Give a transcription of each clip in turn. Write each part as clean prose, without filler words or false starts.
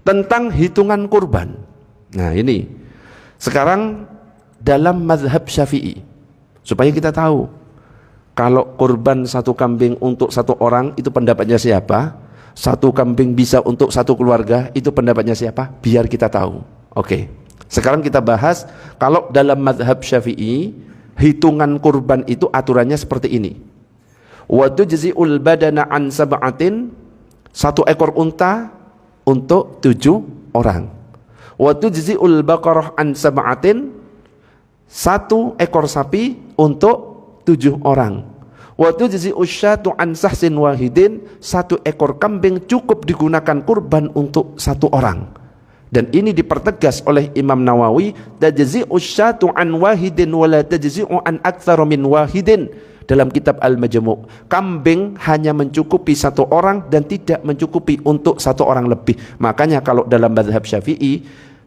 tentang hitungan kurban. Nah ini sekarang dalam mazhab Syafi'i, supaya kita tahu kalau kurban satu kambing untuk satu orang itu pendapatnya siapa, satu kambing bisa untuk satu keluarga itu pendapatnya siapa, biar kita tahu. Oke, sekarang kita bahas kalau dalam mazhab Syafi'i hitungan kurban itu aturannya seperti ini. Wa tujzi'ul badana an sab'atin, satu ekor unta untuk 7 orang. Wa tujzi'ul baqarah an sab'atin, satu ekor sapi untuk 7 orang. Wa tujzi'us syatu an sahsin wahidin, satu ekor kambing cukup digunakan kurban untuk satu orang. Dan ini dipertegas oleh Imam Nawawi, tajzi'us syatu an wahidin wa la tajzi'u an aktsara min wahidin, dalam kitab Al-Majmu'. Kambing hanya mencukupi satu orang dan tidak mencukupi untuk satu orang lebih. Makanya kalau dalam mazhab Syafi'i,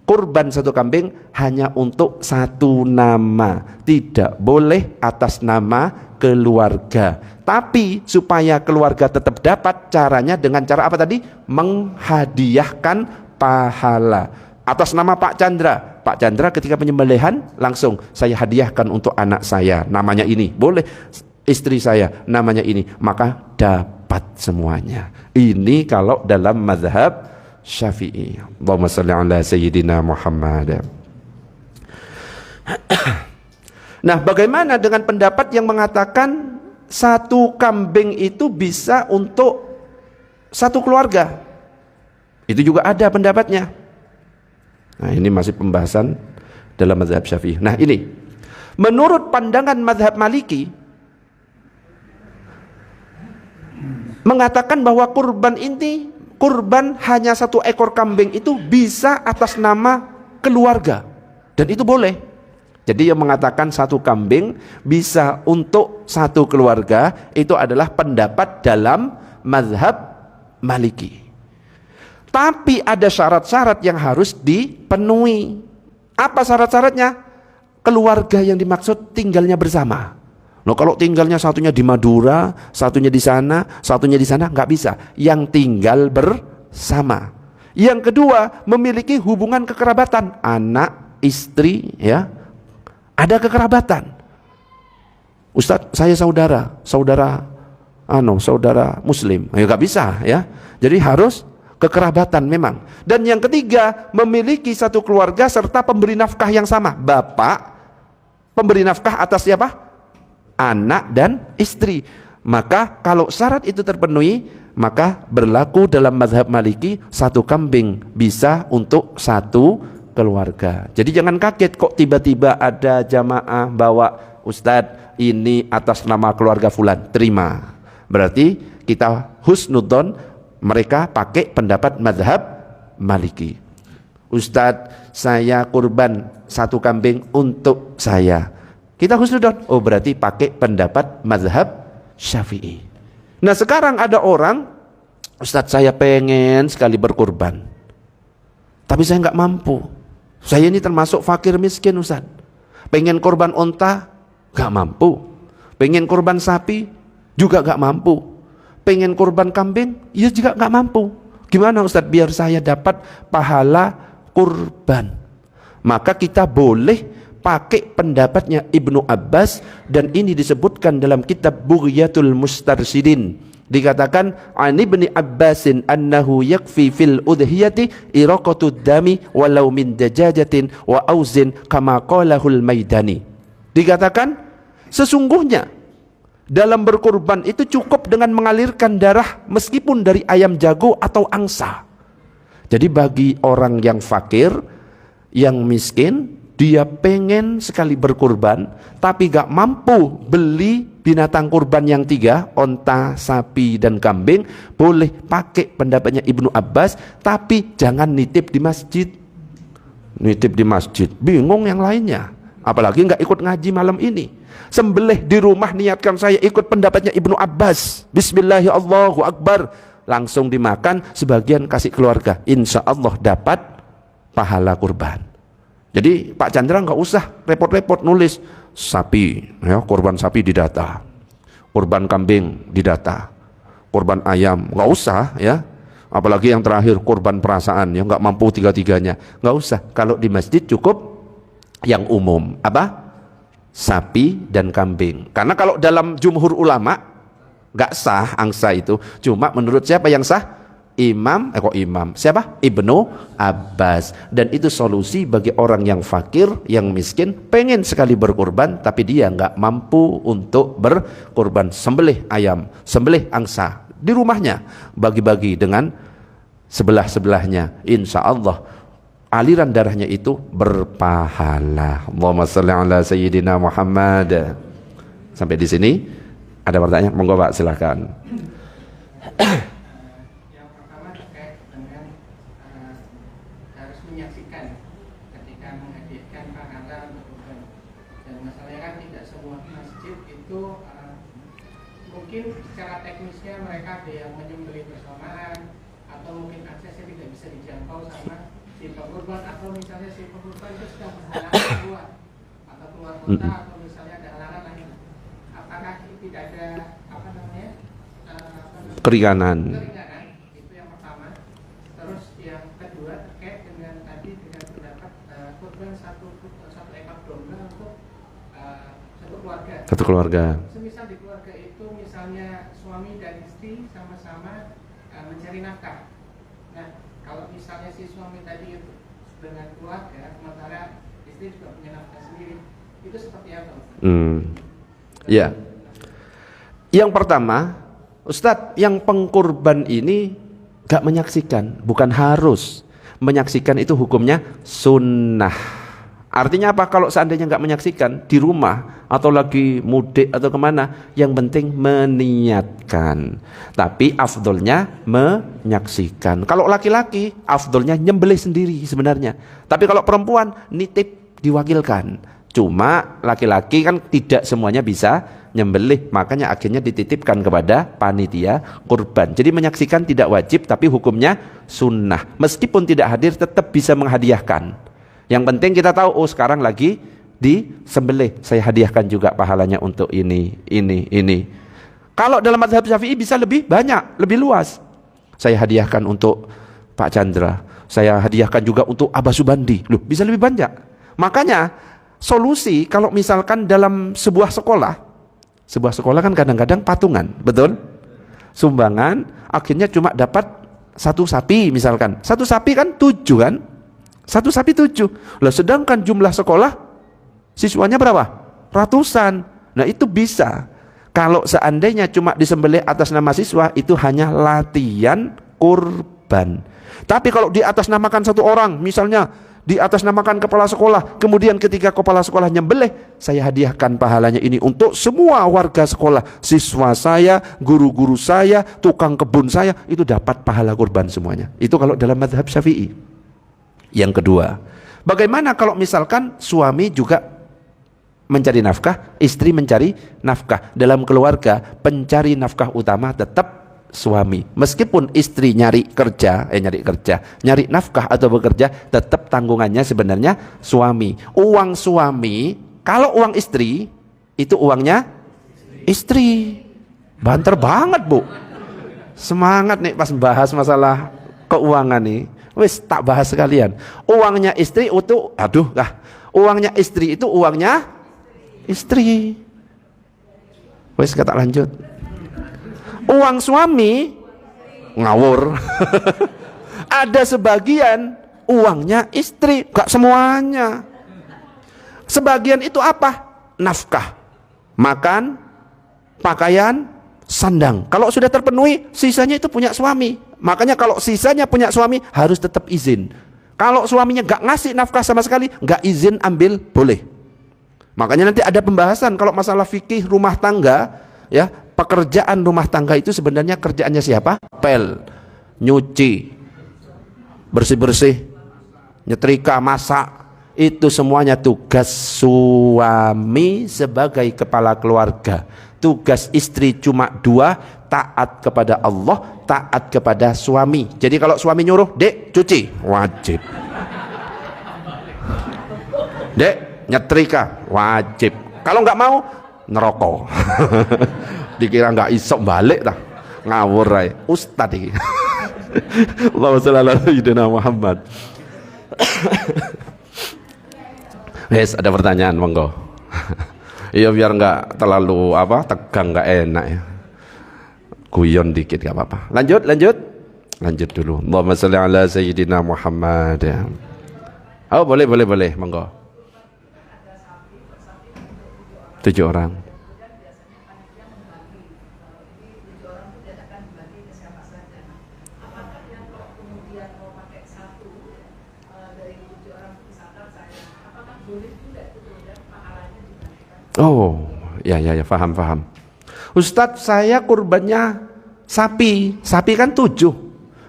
kurban satu kambing hanya untuk satu nama, tidak boleh atas nama keluarga. Tapi supaya keluarga tetap dapat, caranya dengan cara apa tadi? Menghadiahkan pahala atas nama Pak Chandra. Pak Chandra ketika penyembelihan langsung saya hadiahkan untuk anak saya, namanya ini, boleh istri saya namanya ini, maka dapat semuanya. Ini kalau dalam mazhab Syafi'i. Allahumma shalli ala sayyidina Muhammad. Nah, bagaimana dengan pendapat yang mengatakan satu kambing itu bisa untuk satu keluarga? Itu juga ada pendapatnya. Nah, ini masih pembahasan dalam mazhab Syafi'i. Nah, ini menurut pandangan mazhab Maliki mengatakan bahwa kurban hanya satu ekor kambing itu bisa atas nama keluarga, dan itu boleh. Jadi yang mengatakan satu kambing bisa untuk satu keluarga itu adalah pendapat dalam mazhab Maliki. Tapi ada syarat-syarat yang harus dipenuhi. Apa syarat-syaratnya? Keluarga yang dimaksud tinggalnya bersama. Nah, kalau tinggalnya satunya di Madura, satunya di sana, satunya di sana, nggak bisa. Yang tinggal bersama. Yang kedua, memiliki hubungan kekerabatan, anak, istri, ya, ada kekerabatan. Ustadz, saya saudara Muslim, ya nggak bisa, ya. Jadi harus kekerabatan memang. Dan yang ketiga, memiliki satu keluarga serta pemberi nafkah yang sama. Bapak pemberi nafkah atas siapa? Anak dan istri. Maka kalau syarat itu terpenuhi, maka berlaku dalam mazhab Maliki satu kambing bisa untuk satu keluarga. Jadi jangan kaget kok tiba-tiba ada jamaah bawa, Ustadz ini atas nama keluarga fulan, terima. Berarti kita husnudon, mereka pakai pendapat mazhab Maliki. Ustadz, saya kurban satu kambing untuk saya. Kita husnudon, oh berarti pakai pendapat mazhab Syafi'i. Nah sekarang ada orang, Ustadz saya pengen sekali berkurban, tapi saya nggak mampu. Saya ini termasuk fakir miskin Ustadz. Pengen kurban onta, nggak mampu. Pengen kurban sapi, juga nggak mampu. Pengen kurban kambing, ya juga nggak mampu. Gimana Ustadz biar saya dapat pahala kurban? Maka kita boleh pakai pendapatnya Ibnu Abbas, dan ini disebutkan dalam kitab Bughyatul Mustarsyidin. Dikatakan an Ibni Abbasin annahu yakfi fil udhiyati iraqatud dami walau min dajajatin wa auzin kama qalahul Maidani. Dikatakan sesungguhnya dalam berkurban itu cukup dengan mengalirkan darah meskipun dari ayam jago atau angsa. Jadi bagi orang yang fakir, yang miskin, dia pengen sekali berkurban tapi gak mampu beli binatang kurban yang 3, onta, sapi, dan kambing, boleh pakai pendapatnya Ibnu Abbas, tapi jangan nitip di masjid. Nitip di masjid, bingung yang lainnya, apalagi gak ikut ngaji malam ini. Sembelih di rumah, niatkan saya ikut pendapatnya Ibnu Abbas, bismillahirrahmanirrahim, Allahu Akbar, langsung dimakan, sebagian kasih keluarga, insya Allah dapat pahala kurban. Jadi Pak Chandra nggak usah repot-repot nulis sapi, ya, kurban sapi didata, kurban kambing didata, kurban ayam nggak usah, ya. Apalagi yang terakhir kurban perasaan, yang nggak mampu tiga-tiganya, nggak usah. Kalau di masjid cukup yang umum, apa? Sapi dan kambing. Karena kalau dalam jumhur ulama nggak sah angsa itu. Cuma menurut siapa yang sah? Imam, siapa? Ibnu Abbas. Dan itu solusi bagi orang yang fakir, yang miskin, pengen sekali berkurban tapi dia nggak mampu untuk berkurban. Sembelih ayam, sembelih angsa di rumahnya, bagi-bagi dengan sebelah-sebelahnya. Insya Allah aliran darahnya itu berpahala. Allahumma shalli ala sayyidina Muhammad. Sampai di sini ada pertanyaan? Monggo Pak, silakan. Mungkin secara teknisnya mereka ada yang menyembelih bersamaan, atau mungkin aksesnya tidak bisa dijangkau sama si pengurban, atau misalnya si pengurban itu sedang berhalangan keluar atau keluar kota, atau misalnya ada halangan lain. Apakah tidak ada keringanan? Itu yang pertama. Terus yang kedua terkait dengan tadi dengan pendapat kurban satu ekor domba untuk satu keluarga. Satu keluarga. Semisal di keluarga itu misalnya suami dan istri sama-sama mencari nafkah. Nah, kalau misalnya si suami tadi itu dengan keluarga, sementara istri juga punya nafkah sendiri, itu seperti apa? Ya. Yang pertama, Ustadz, yang pengkurban ini gak menyaksikan, bukan harus. Menyaksikan itu hukumnya sunnah. Artinya apa? Kalau seandainya nggak menyaksikan di rumah atau lagi mudik atau kemana, yang penting meniatkan. Tapi afdolnya menyaksikan. Kalau laki-laki, afdolnya nyembelih sendiri sebenarnya. Tapi kalau perempuan, nitip diwakilkan. Cuma laki-laki kan tidak semuanya bisa nyembelih, makanya akhirnya dititipkan kepada panitia kurban. Jadi menyaksikan tidak wajib, tapi hukumnya sunnah. Meskipun tidak hadir, tetap bisa menghadiahkan. Yang penting kita tahu, oh sekarang lagi disembelih, saya hadiahkan juga pahalanya untuk ini. Kalau dalam mazhab Syafi'i bisa lebih banyak, lebih luas. Saya hadiahkan untuk Pak Chandra, saya hadiahkan juga untuk Abah Subandi. Loh, bisa lebih banyak. Makanya solusi kalau misalkan dalam sebuah sekolah kan kadang-kadang patungan, betul? Sumbangan, akhirnya cuma dapat satu sapi misalkan. Satu sapi kan 7 kan? Satu sapi 7. Lah sedangkan jumlah sekolah siswanya berapa? Ratusan. Nah itu bisa. Kalau seandainya cuma disembelih atas nama siswa, itu hanya latihan kurban. Tapi kalau di atas namakan satu orang, misalnya di atas namakan kepala sekolah, kemudian ketika kepala sekolah nyembelih, saya hadiahkan pahalanya ini untuk semua warga sekolah, siswa saya, guru-guru saya, tukang kebun saya, itu dapat pahala kurban semuanya. Itu kalau dalam mazhab Syafi'i. Yang kedua, bagaimana kalau misalkan suami juga mencari nafkah, istri mencari nafkah? Dalam keluarga, pencari nafkah utama tetap suami. Meskipun istri nyari nafkah atau bekerja, tetap tanggungannya sebenarnya suami. Uang suami, kalau uang istri, itu uangnya istri. Banter banget, Bu. Semangat nih pas bahas masalah keuangan nih. Wis tak bahas sekalian. Uangnya istri itu, uangnya istri itu uangnya istri. Wis kata lanjut. Uang suami ngawur. Ada sebagian uangnya istri, gak semuanya. Sebagian itu apa? Nafkah, makan, pakaian, sandang. Kalau sudah terpenuhi, sisanya itu punya suami. Makanya kalau sisanya punya suami, harus tetap izin. Kalau suaminya gak ngasih nafkah sama sekali, gak izin ambil, boleh. Makanya nanti ada pembahasan kalau masalah fikih rumah tangga, ya, pekerjaan rumah tangga itu sebenarnya kerjaannya siapa? Pel, nyuci, bersih-bersih, nyetrika, masak, itu semuanya tugas suami sebagai kepala keluarga. Tugas istri cuma 2, taat kepada Allah, taat kepada suami. Jadi kalau suami nyuruh, dek cuci, wajib. Dek nyetrika, wajib. Kalau nggak mau, ngerokok. Dikira nggak isok balik dah, ngawur aja. Ustad ini. Allahumma shalli ala sayyidina Muhammad. Wes, ada pertanyaan monggo. Iya biar nggak terlalu tegang, nggak enak ya. Guyon dikit nggak apa-apa. Lanjut dulu. Allahumma shalli ala sayyidina Muhammad ya. Oh boleh, monggo. 7 orang. Oh, ya, paham. Ustadz, saya kurbannya sapi kan 7.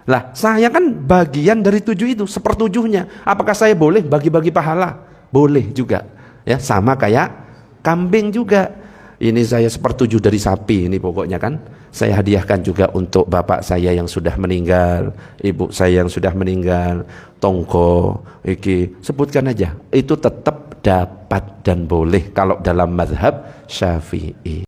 Lah, saya kan bagian dari 7 itu, sepertujuhnya. Apakah saya boleh bagi-bagi pahala? Boleh juga. Ya, sama kayak kambing juga. Ini saya sepertujuh dari sapi ini pokoknya kan. Saya hadiahkan juga untuk bapak saya yang sudah meninggal, ibu saya yang sudah meninggal, tonggo, iki sebutkan aja. Itu tetap dapat dan boleh kalau dalam mazhab Syafi'i.